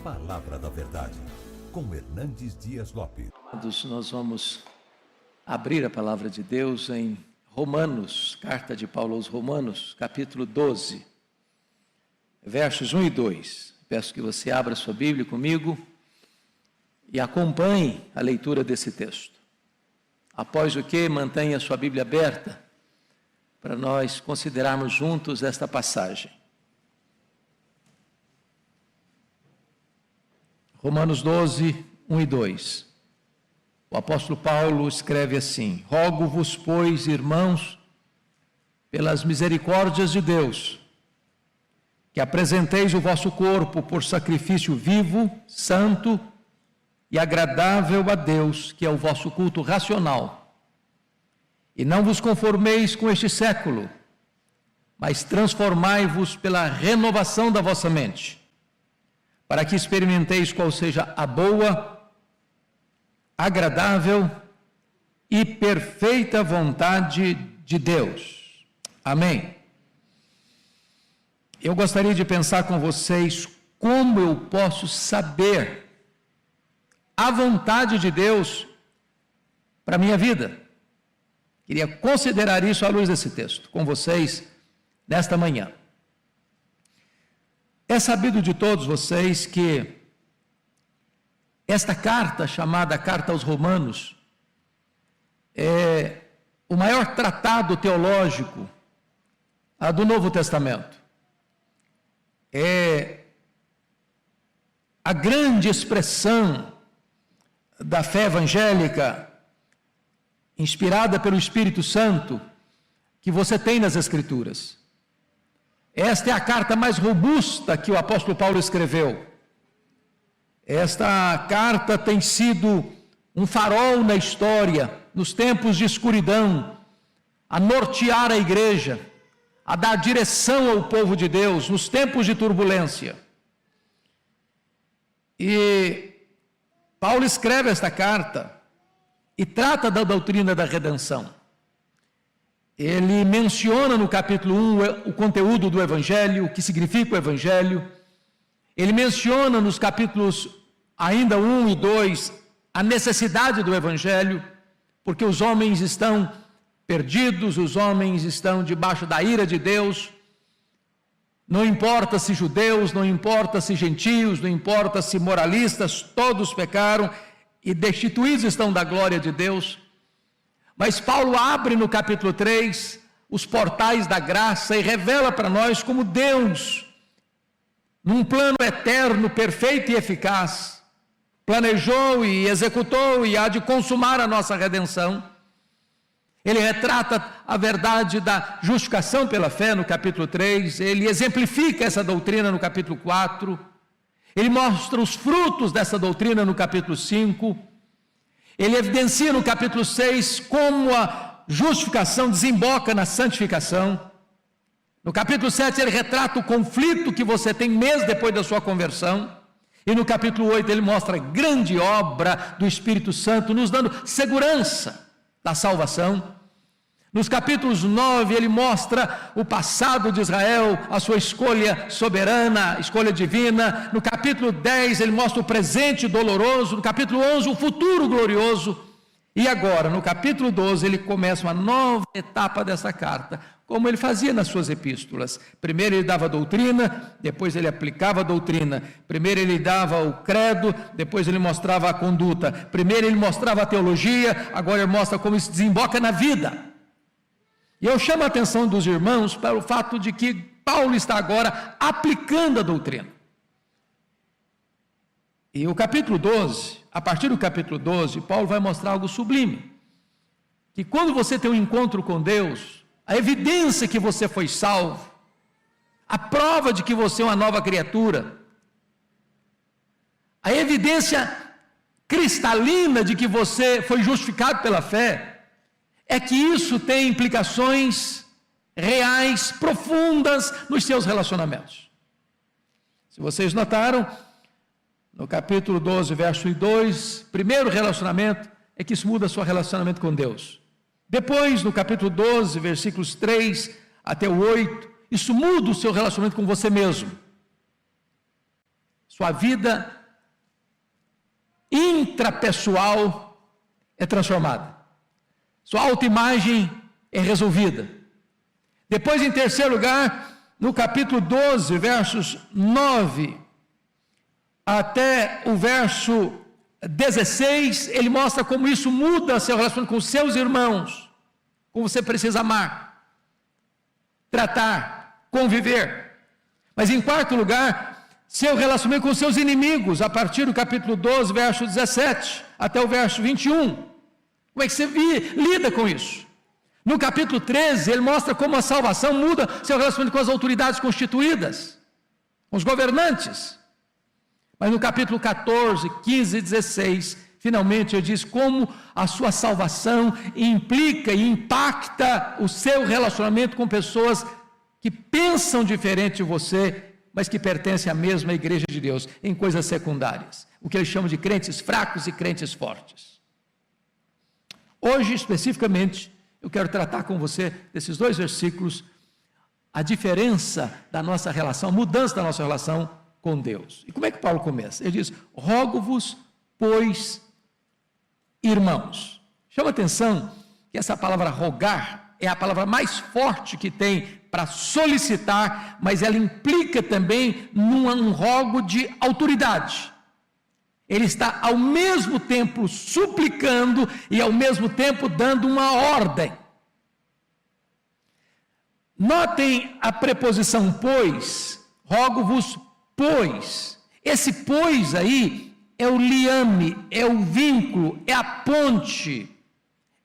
Palavra da Verdade, com Hernandes Dias Lopes. Nós vamos abrir a Palavra de Deus em Romanos, carta de Paulo aos Romanos, capítulo 12, versos 1 e 2. Peço que você abra sua Bíblia comigo e acompanhe a leitura desse texto. Após o que, mantenha sua Bíblia aberta para nós considerarmos juntos esta passagem. Romanos 12, 1 e 2. O apóstolo Paulo escreve assim: Rogo-vos, pois, irmãos, pelas misericórdias de Deus, que apresenteis o vosso corpo por sacrifício vivo, santo e agradável a Deus, que é o vosso culto racional. E não vos conformeis com este século, mas transformai-vos pela renovação da vossa mente, para que experimenteis qual seja a boa, agradável e perfeita vontade de Deus. Amém. Eu gostaria de pensar com vocês como eu posso saber a vontade de Deus para a minha vida. Queria considerar isso à luz desse texto com vocês nesta manhã. É sabido de todos vocês que esta carta, chamada Carta aos Romanos, é o maior tratado teológico do Novo Testamento. É a grande expressão da fé evangélica, inspirada pelo Espírito Santo, que você tem nas Escrituras. Esta é a carta mais robusta que o apóstolo Paulo escreveu. Esta carta tem sido um farol na história, nos tempos de escuridão, a nortear a igreja, a dar direção ao povo de Deus, nos tempos de turbulência. E Paulo escreve esta carta e trata da doutrina da redenção. Ele menciona no capítulo 1 o conteúdo do Evangelho, o que significa o Evangelho. Ele menciona nos capítulos ainda 1 e 2 a necessidade do Evangelho, porque os homens estão perdidos, os homens estão debaixo da ira de Deus. Não importa se judeus, não importa se gentios, não importa se moralistas, todos pecaram e destituídos estão da glória de Deus. Mas Paulo abre no capítulo 3 os portais da graça e revela para nós como Deus, num plano eterno, perfeito e eficaz, planejou e executou e há de consumar a nossa redenção. Ele retrata a verdade da justificação pela fé no capítulo 3, ele exemplifica essa doutrina no capítulo 4, ele mostra os frutos dessa doutrina no capítulo 5, ele evidencia no capítulo 6 como a justificação desemboca na santificação. No capítulo 7 ele retrata o conflito que você tem mês depois da sua conversão. E no capítulo 8 ele mostra a grande obra do Espírito Santo, nos dando segurança da salvação. Nos capítulos 9 ele mostra o passado de Israel, a sua escolha soberana, escolha divina. No capítulo 10 ele mostra o presente doloroso. No capítulo 11 o futuro glorioso. E agora, no capítulo 12, ele começa uma nova etapa dessa carta, como ele fazia nas suas epístolas. Primeiro ele dava a doutrina, depois ele aplicava a doutrina. Primeiro ele dava o credo, depois ele mostrava a conduta. Primeiro ele mostrava a teologia, agora ele mostra como isso desemboca na vida. E eu chamo a atenção dos irmãos para o fato de que Paulo está agora aplicando a doutrina. E o capítulo 12, a partir do capítulo 12, Paulo vai mostrar algo sublime. Que quando você tem um encontro com Deus, a evidência que você foi salvo, a prova de que você é uma nova criatura, a evidência cristalina de que você foi justificado pela fé, é que isso tem implicações reais, profundas nos seus relacionamentos. Se vocês notaram, no capítulo 12, verso 2, primeiro relacionamento é que isso muda o seu relacionamento com Deus. Depois, no capítulo 12, versículos 3 até o 8, isso muda o seu relacionamento com você mesmo. Sua vida intrapessoal é transformada. Sua autoimagem é resolvida. Depois, em terceiro lugar, no capítulo 12, versos 9 até o verso 16, ele mostra como isso muda seu relacionamento com seus irmãos, como você precisa amar, tratar, conviver. Mas em quarto lugar, seu relacionamento com seus inimigos, a partir do capítulo 12, verso 17 até o verso 21. Como é que você lida com isso? No capítulo 13, ele mostra como a salvação muda seu relacionamento com as autoridades constituídas, com os governantes. Mas no capítulo 14, 15 e 16, finalmente ele diz como a sua salvação implica e impacta o seu relacionamento com pessoas que pensam diferente de você, mas que pertencem à mesma igreja de Deus, em coisas secundárias. O que ele chama de crentes fracos e crentes fortes. Hoje, especificamente, eu quero tratar com você, desses dois versículos, a diferença da nossa relação, a mudança da nossa relação com Deus. E como é que Paulo começa? Ele diz, rogo-vos, pois, irmãos. Chama atenção que essa palavra rogar é a palavra mais forte que tem para solicitar, mas ela implica também num rogo de autoridade. Ele está ao mesmo tempo suplicando e ao mesmo tempo dando uma ordem. Notem a preposição pois, rogo-vos pois. Esse pois aí é o liame, é o vínculo, é a ponte,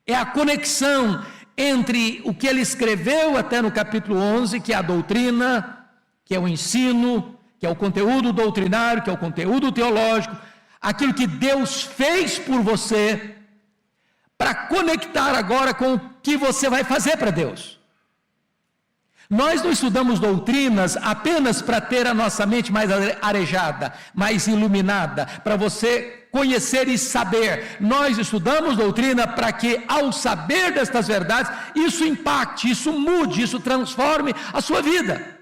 é a conexão entre o que ele escreveu até no capítulo 11, que é a doutrina, que é o ensino, que é o conteúdo doutrinário, que é o conteúdo teológico, aquilo que Deus fez por você, para conectar agora com o que você vai fazer para Deus. Nós não estudamos doutrinas apenas para ter a nossa mente mais arejada, mais iluminada, para você conhecer e saber. Nós estudamos doutrina para que, ao saber destas verdades, isso impacte, isso mude, isso transforme a sua vida.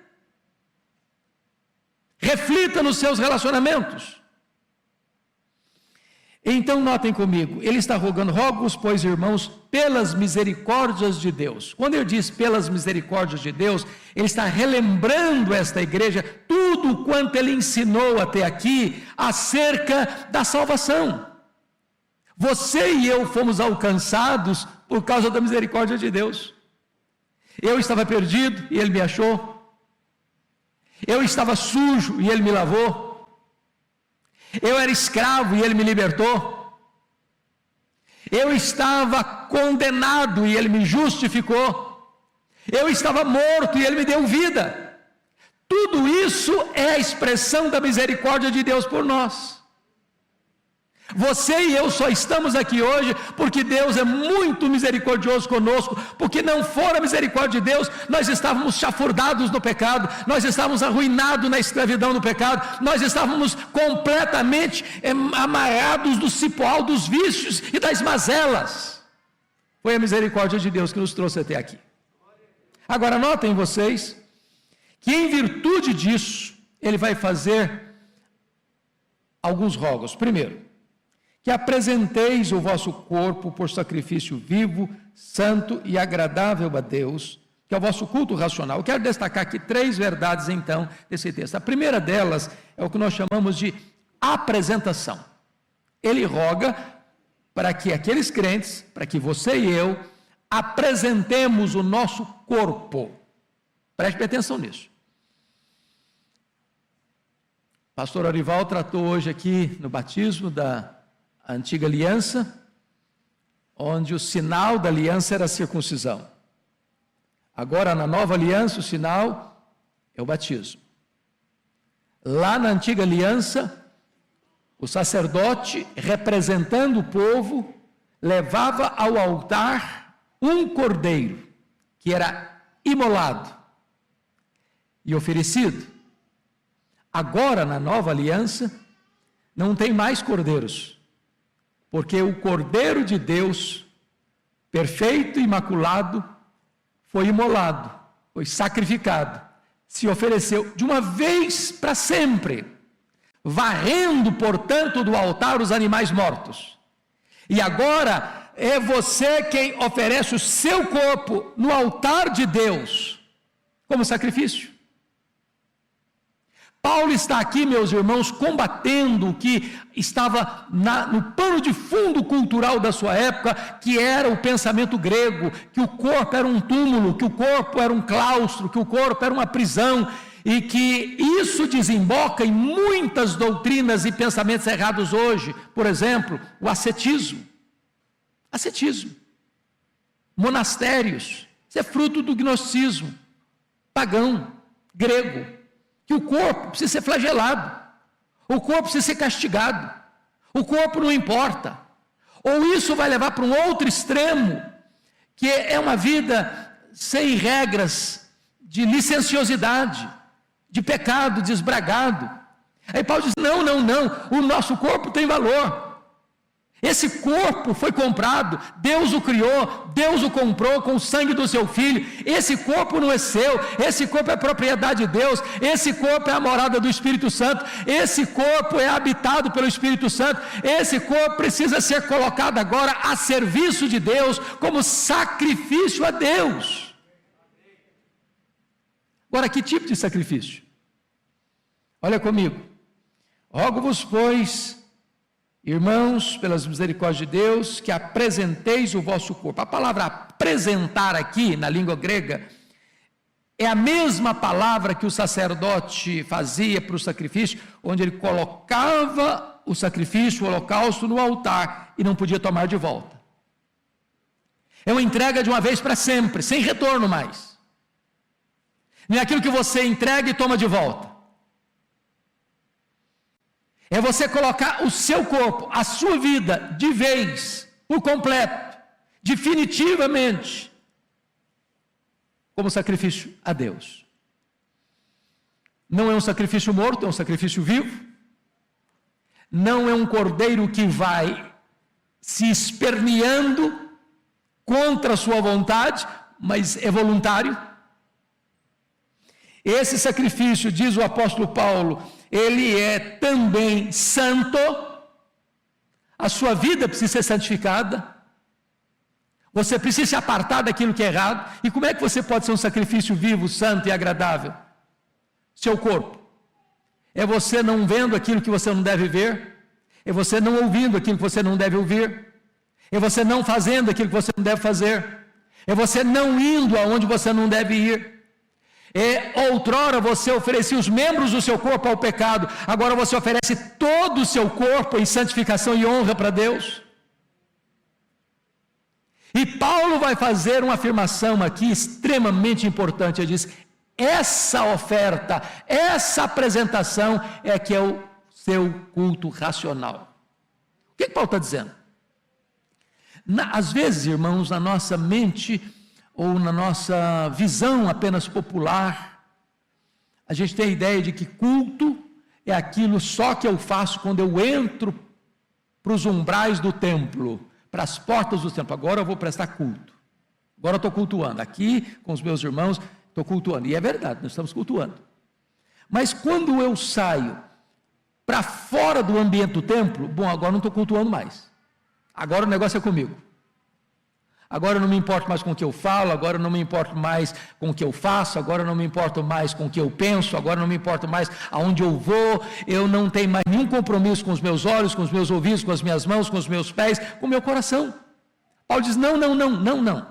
Reflita nos seus relacionamentos. Então notem comigo, ele está rogando, rogo-vos, pois, irmãos, pelas misericórdias de Deus. Quando ele diz pelas misericórdias de Deus, ele está relembrando esta igreja tudo quanto ele ensinou até aqui acerca da salvação. Você e eu fomos alcançados por causa da misericórdia de Deus. Eu estava perdido e ele me achou. Eu estava sujo e ele me lavou. Eu era escravo e ele me libertou. Eu estava condenado e ele me justificou. Eu estava morto e ele me deu vida. Tudo isso é a expressão da misericórdia de Deus por nós. Você e eu só estamos aqui hoje porque Deus é muito misericordioso conosco, porque não for a misericórdia de Deus, nós estávamos chafurdados no pecado, nós estávamos arruinados na escravidão do pecado, nós estávamos completamente amarrados do cipoal dos vícios e das mazelas. Foi a misericórdia de Deus que nos trouxe até aqui. Agora notem vocês, que em virtude disso, ele vai fazer alguns rogos. Primeiro, que apresenteis o vosso corpo por sacrifício vivo, santo e agradável a Deus, que é o vosso culto racional. Eu quero destacar aqui 3 verdades, então, desse texto. A primeira delas é o que nós chamamos de apresentação. Ele roga para que aqueles crentes, para que você e eu, apresentemos o nosso corpo. Preste atenção nisso. O pastor Arival tratou hoje aqui no batismo da antiga aliança, onde o sinal da aliança era a circuncisão. Agora, na nova aliança, o sinal é o batismo. Lá na antiga aliança, o sacerdote, representando o povo, levava ao altar um cordeiro, que era imolado e oferecido. Agora, na nova aliança, não tem mais cordeiros, porque o Cordeiro de Deus, perfeito e imaculado, foi imolado, foi sacrificado, se ofereceu de uma vez para sempre. varrendo, portanto, do altar os animais mortos. E agora é você quem oferece o seu corpo no altar de Deus, como sacrifício. Paulo está aqui, meus irmãos, combatendo o que estava no pano de fundo cultural da sua época, que era o pensamento grego, que o corpo era um túmulo, que o corpo era um claustro, que o corpo era uma prisão, e que isso desemboca em muitas doutrinas e pensamentos errados hoje. Por exemplo, o ascetismo, monastérios, isso é fruto do gnosticismo pagão, grego, que o corpo precisa ser flagelado, o corpo precisa ser castigado, o corpo não importa. Ou isso vai levar para um outro extremo, que é uma vida sem regras, de licenciosidade, de pecado desbragado. Aí Paulo diz, não, o nosso corpo tem valor. Esse corpo foi comprado, Deus o criou, Deus o comprou com o sangue do seu Filho. Esse corpo não é seu, esse corpo é propriedade de Deus, esse corpo é a morada do Espírito Santo, esse corpo é habitado pelo Espírito Santo, esse corpo precisa ser colocado agora a serviço de Deus, como sacrifício a Deus. Agora, que tipo de sacrifício? Olha comigo. Rogo-vos, pois, irmãos, pelas misericórdias de Deus, que apresenteis o vosso corpo. A palavra apresentar aqui, na língua grega, é a mesma palavra que o sacerdote fazia para o sacrifício, onde ele colocava o sacrifício, o holocausto no altar e não podia tomar de volta. É uma entrega de uma vez para sempre, sem retorno mais. Não é aquilo que você entrega e toma de volta. É você colocar o seu corpo, a sua vida, de vez, por completo, definitivamente, como sacrifício a Deus. Não é um sacrifício morto, é um sacrifício vivo. Não é um cordeiro que vai se esperneando contra a sua vontade, mas é voluntário. Esse sacrifício, diz o apóstolo Paulo, ele é também santo, a sua vida precisa ser santificada, você precisa se apartar daquilo que é errado. E como é que você pode ser um sacrifício vivo, santo e agradável? Seu corpo. É você não vendo aquilo que você não deve ver, é você não ouvindo aquilo que você não deve ouvir, é você não fazendo aquilo que você não deve fazer, é você não indo aonde você não deve ir. Outrora você oferecia os membros do seu corpo ao pecado, agora você oferece todo o seu corpo em santificação e honra para Deus. E Paulo vai fazer uma afirmação aqui extremamente importante. Ele diz, essa oferta, essa apresentação é que é o seu culto racional. O que Paulo está dizendo? Às vezes, irmãos, na nossa mente ou na nossa visão apenas popular, a gente tem a ideia de que culto é aquilo só que eu faço quando eu entro para os umbrais do templo, para as portas do templo. Agora eu vou prestar culto, agora eu estou cultuando, aqui com os meus irmãos, estou cultuando, e é verdade, nós estamos cultuando. Mas quando eu saio para fora do ambiente do templo, bom, agora não estou cultuando mais, agora o negócio é comigo. Agora eu não me importo mais com o que eu falo, agora eu não me importo mais com o que eu faço, agora eu não me importo mais com o que eu penso, agora eu não me importo mais aonde eu vou, eu não tenho mais nenhum compromisso com os meus olhos, com os meus ouvidos, com as minhas mãos, com os meus pés, com o meu coração. Paulo diz, não.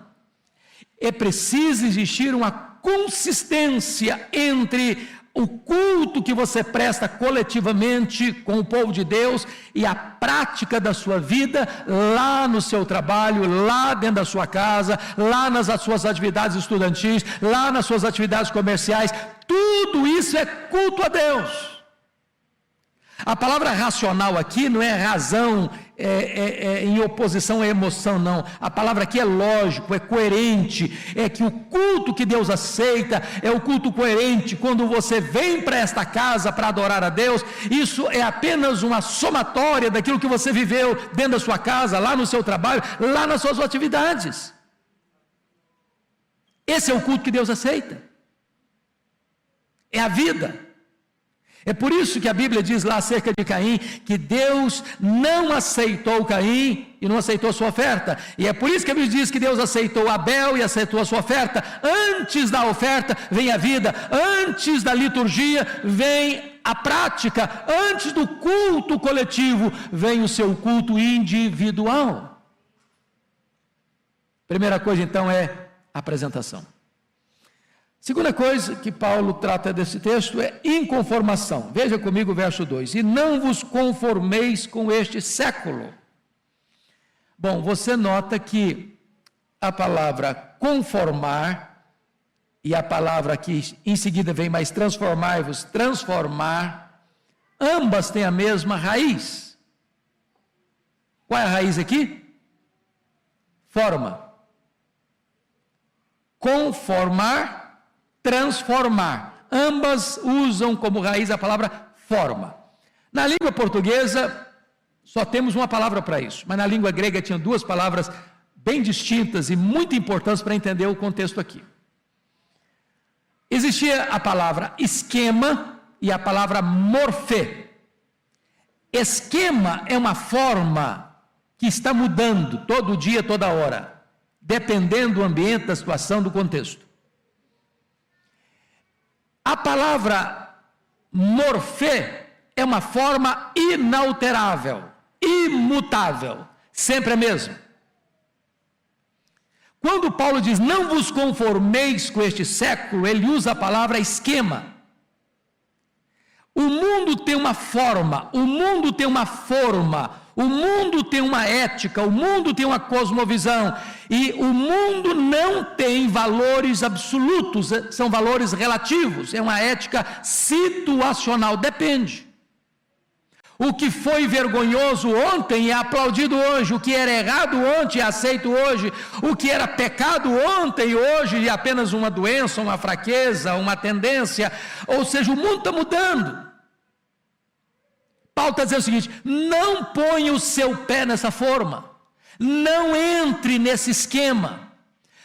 É preciso existir uma consistência entre o culto que você presta coletivamente com o povo de Deus e a prática da sua vida lá no seu trabalho, lá dentro da sua casa, lá nas suas atividades estudantis, lá nas suas atividades comerciais. Tudo isso é culto a Deus. A palavra racional aqui não é razão em oposição à emoção, não. A palavra aqui é lógico, é coerente, é que o culto que Deus aceita é o culto coerente. Quando você vem para esta casa para adorar a Deus, isso é apenas uma somatória daquilo que você viveu dentro da sua casa, lá no seu trabalho, lá nas suas atividades. Esse é o culto que Deus aceita. É a vida. É por isso que a Bíblia diz lá acerca de Caim, que Deus não aceitou Caim e não aceitou sua oferta. E é por isso que a Bíblia diz que Deus aceitou Abel e aceitou a sua oferta. Antes da oferta vem a vida, antes da liturgia vem a prática, antes do culto coletivo vem o seu culto individual. Primeira coisa então é a apresentação. Segunda coisa que Paulo trata desse texto é inconformação. Veja comigo o verso 2. E não vos conformeis com este século. Bom, você nota que a palavra conformar e a palavra que em seguida vem mais transformai-vos, transformar, ambas têm a mesma raiz. Qual é a raiz aqui? Forma. Conformar, transformar. Ambas usam como raiz a palavra forma. Na língua portuguesa, só temos uma palavra para isso, mas na língua grega tinha duas palavras bem distintas e muito importantes para entender o contexto aqui. Existia a palavra esquema e a palavra morfê. Esquema é uma forma que está mudando todo dia, toda hora, dependendo do ambiente, da situação, do contexto. A palavra morfê é uma forma inalterável, imutável, sempre a mesma. Quando Paulo diz, não vos conformeis com este século, ele usa a palavra esquema. O mundo tem uma forma, o mundo tem uma forma, o mundo tem uma ética, o mundo tem uma cosmovisão, e o mundo não tem valores absolutos, são valores relativos, é uma ética situacional, depende. O que foi vergonhoso ontem é aplaudido hoje, o que era errado ontem é aceito hoje, o que era pecado ontem e hoje é apenas uma doença, uma fraqueza, uma tendência, ou seja, o mundo está mudando. Paulo está dizendo o seguinte, não ponha o seu pé nessa forma, não entre nesse esquema,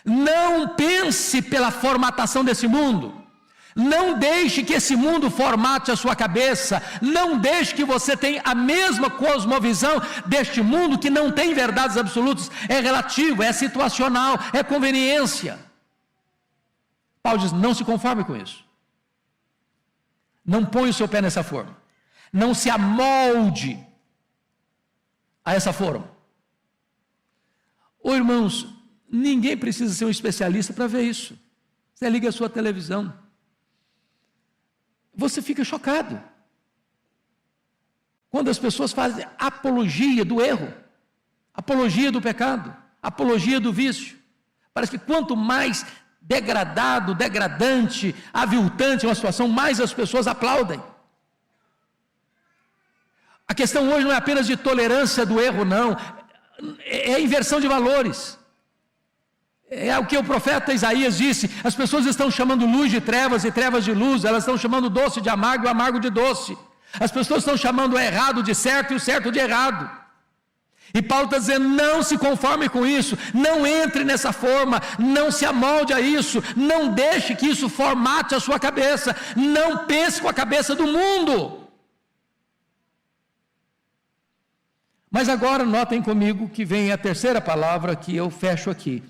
não pense pela formatação desse mundo, não deixe que esse mundo formate a sua cabeça, não deixe que você tenha a mesma cosmovisão deste mundo que não tem verdades absolutas, é relativo, é situacional, é conveniência. Paulo diz, não se conforme com isso, não ponha o seu pé nessa forma, não se amolde a essa forma. Ô irmãos, ninguém precisa ser um especialista para ver isso. Você liga a sua televisão, você fica chocado quando as pessoas fazem apologia do erro, apologia do pecado, apologia do vício. Parece que quanto mais degradado, degradante, aviltante é uma situação, mais as pessoas aplaudem. A questão hoje não é apenas de tolerância do erro, não, é a inversão de valores. É o que o profeta Isaías disse, as pessoas estão chamando luz de trevas e trevas de luz, elas estão chamando doce de amargo e amargo de doce, as pessoas estão chamando o errado de certo e o certo de errado, e Paulo está dizendo, não se conforme com isso, não entre nessa forma, não se amolde a isso, não deixe que isso formate a sua cabeça, não pense com a cabeça do mundo. Mas agora notem comigo que vem a terceira palavra que eu fecho aqui,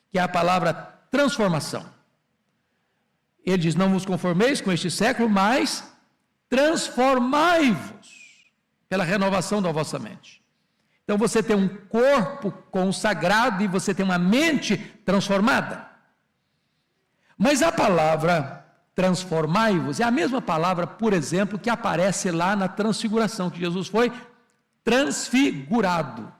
que é a palavra transformação. Ele diz, não vos conformeis com este século, mas transformai-vos pela renovação da vossa mente. Então você tem um corpo consagrado e você tem uma mente transformada. Mas a palavra transformai-vos é a mesma palavra, por exemplo, que aparece lá na transfiguração, que Jesus foi transfigurado.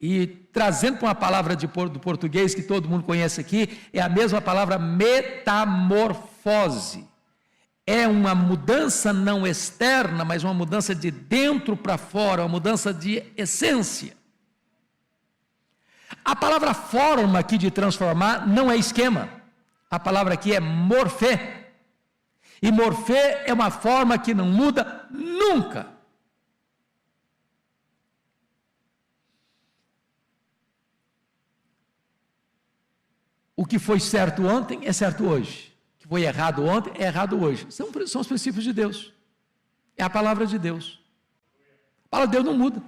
E trazendo para uma palavra do português que todo mundo conhece aqui, é a mesma palavra metamorfose. É uma mudança não externa, mas uma mudança de dentro para fora, uma mudança de essência. A palavra forma aqui de transformar não é esquema. A palavra aqui é morfê. E morfê é uma forma que não muda nunca. O que foi certo ontem é certo hoje. O que foi errado ontem é errado hoje. São os princípios de Deus. é a palavra de Deus. A palavra de Deus não muda.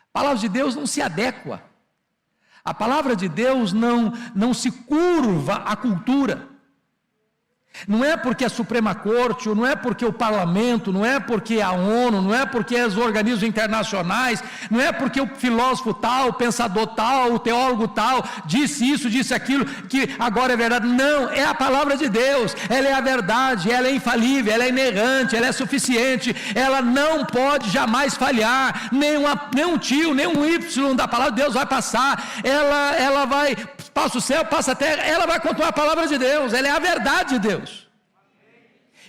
A palavra de Deus não se adequa. A palavra de Deus não se curva à cultura. Não é porque a Suprema Corte, ou não é porque o Parlamento, não é porque a ONU, não é porque os organismos internacionais, não é porque o filósofo tal, o pensador tal, o teólogo tal, disse isso, disse aquilo, que agora é verdade. Não, é a palavra de Deus, ela é a verdade, ela é infalível, ela é inerrante, ela é suficiente, ela não pode jamais falhar, nem um tio, nem um Y da palavra de Deus vai passar, ela vai, passa o céu, passa a terra, ela vai continuar a palavra de Deus, ela é a verdade de Deus.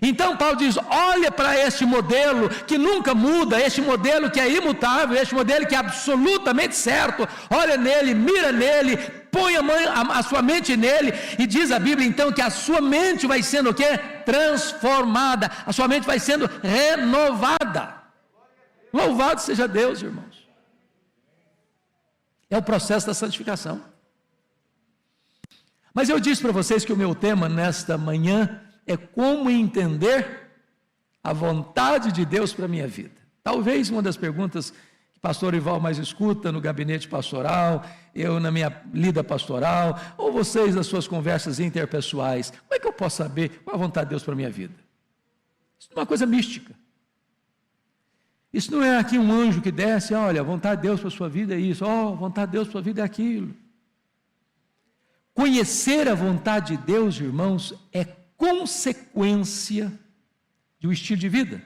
Então Paulo diz, olha para este modelo que nunca muda, este modelo que é imutável, este modelo que é absolutamente certo, olha nele, mira nele, põe a sua mente nele, e diz a Bíblia então que a sua mente vai sendo o quê? Transformada, a sua mente vai sendo renovada. Louvado seja Deus, irmãos. É o processo da santificação. Mas eu disse para vocês que o meu tema nesta manhã é como entender a vontade de Deus para a minha vida. Talvez uma das perguntas que o pastor Ival mais escuta no gabinete pastoral, eu na minha lida pastoral, ou vocês nas suas conversas interpessoais, como é que eu posso saber qual é a vontade de Deus para a minha vida? Isso não é uma coisa mística. Isso não é aqui um anjo que desce, olha, a vontade de Deus para a sua vida é isso, a vontade de Deus para a sua vida é aquilo. Conhecer a vontade de Deus, irmãos, é consequência de um estilo de vida.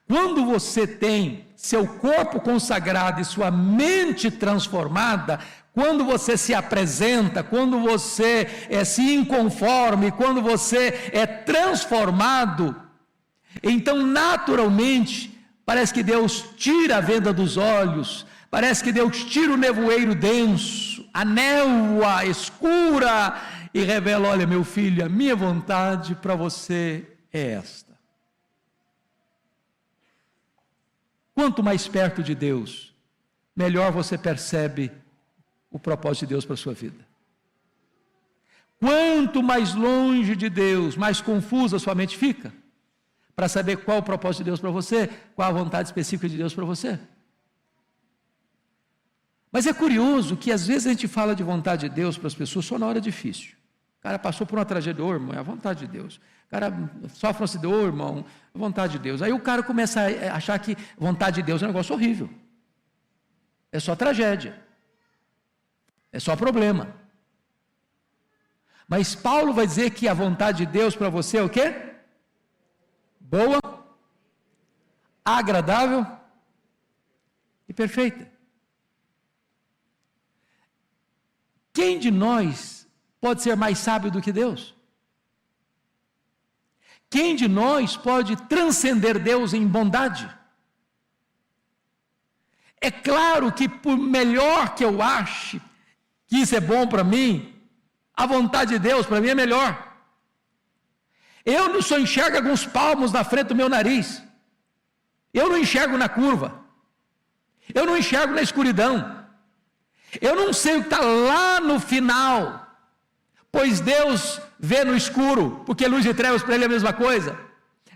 Quando você tem seu corpo consagrado e sua mente transformada, quando você se apresenta, quando você se inconforme, quando você é transformado, então naturalmente parece que Deus tira a venda dos olhos, parece que Deus tira o nevoeiro denso, a névoa escura, e revela, olha meu filho, a minha vontade para você é esta. Quanto mais perto de Deus, melhor você percebe o propósito de Deus para a sua vida. Quanto mais longe de Deus, mais confusa a sua mente fica, para saber qual o propósito de Deus para você, qual a vontade específica de Deus para você. Mas é curioso que às vezes a gente fala de vontade de Deus para as pessoas só na hora difícil. O cara passou por uma tragédia, irmão, é a vontade de Deus. O cara sofre um acidente, irmão, é a vontade de Deus. Aí o cara começa a achar que vontade de Deus é um negócio horrível. É só tragédia. É só problema. Mas Paulo vai dizer que a vontade de Deus para você é o quê? Boa, agradável e perfeita. Quem de nós pode ser mais sábio do que Deus? Quem de nós pode transcender Deus em bondade? É claro que por melhor que eu ache que isso é bom para mim, a vontade de Deus para mim é melhor. Eu não só enxergo alguns palmos na frente do meu nariz, eu não enxergo na curva, eu não enxergo na escuridão, eu não sei o que está lá no final, pois Deus vê no escuro, porque luz e trevas para Ele é a mesma coisa.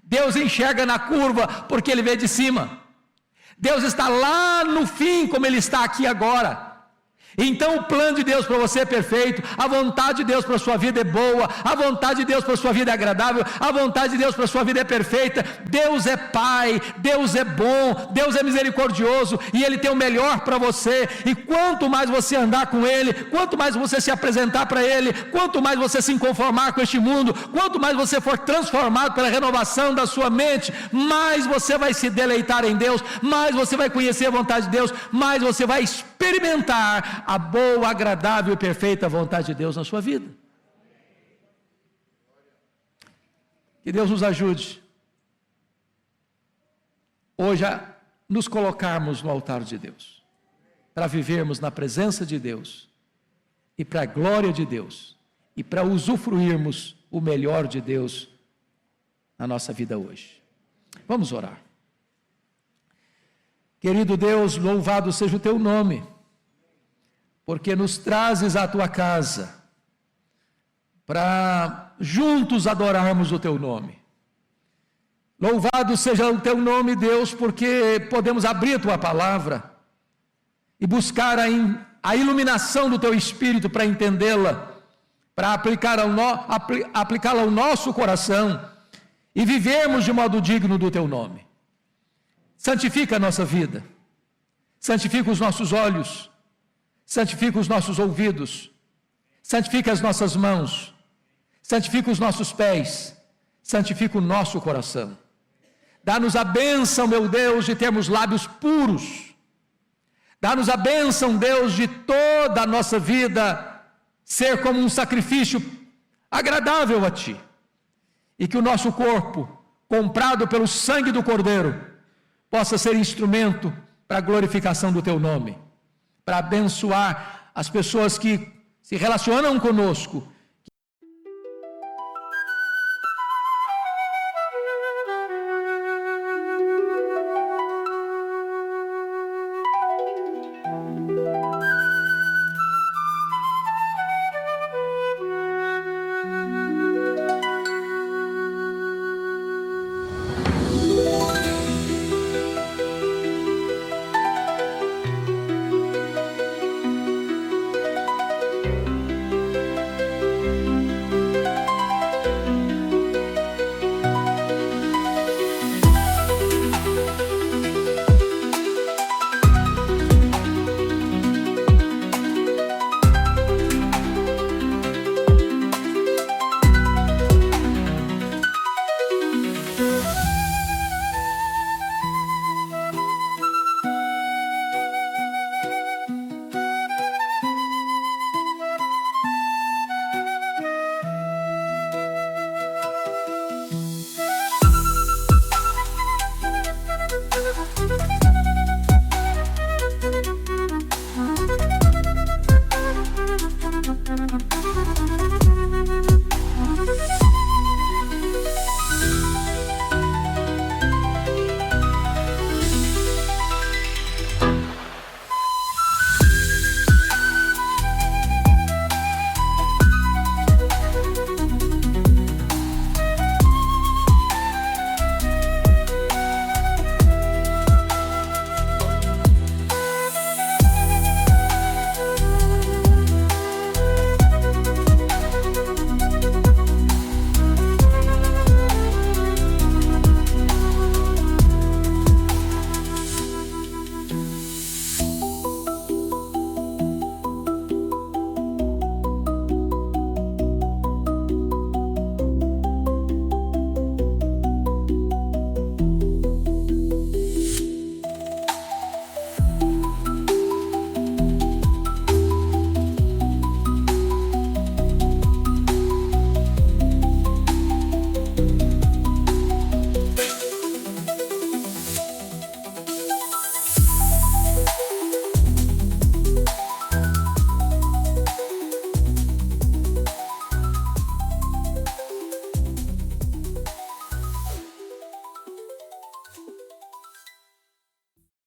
Deus enxerga na curva, porque Ele vê de cima. Deus está lá no fim, como Ele está aqui agora. Então o plano de Deus para você é perfeito, a vontade de Deus para a sua vida é boa, a vontade de Deus para a sua vida é agradável, a vontade de Deus para a sua vida é perfeita. Deus é Pai, Deus é bom, Deus é misericordioso, e Ele tem o melhor para você, e quanto mais você andar com Ele, quanto mais você se apresentar para Ele, quanto mais você se conformar com este mundo, quanto mais você for transformado pela renovação da sua mente, mais você vai se deleitar em Deus, mais você vai conhecer a vontade de Deus, mais você vai experimentar a boa, agradável e perfeita vontade de Deus na sua vida. Que Deus nos ajude hoje a nos colocarmos no altar de Deus, para vivermos na presença de Deus e para a glória de Deus e para usufruirmos o melhor de Deus na nossa vida hoje. Vamos orar. Querido Deus, louvado seja o teu nome, porque nos trazes à tua casa, para juntos adorarmos o teu nome. Louvado seja o teu nome, Deus, porque podemos abrir a tua palavra e buscar a iluminação do teu Espírito para entendê-la, para aplicá-la ao nosso coração e vivermos de modo digno do teu nome. Santifica a nossa vida, santifica os nossos olhos, santifica os nossos ouvidos, santifica as nossas mãos, santifica os nossos pés, santifica o nosso coração. Dá-nos a bênção, meu Deus, de termos lábios puros. Dá-nos a bênção, Deus, de toda a nossa vida ser como um sacrifício agradável a Ti. E que o nosso corpo, comprado pelo sangue do Cordeiro, possa ser instrumento para a glorificação do Teu nome, para abençoar as pessoas que se relacionam conosco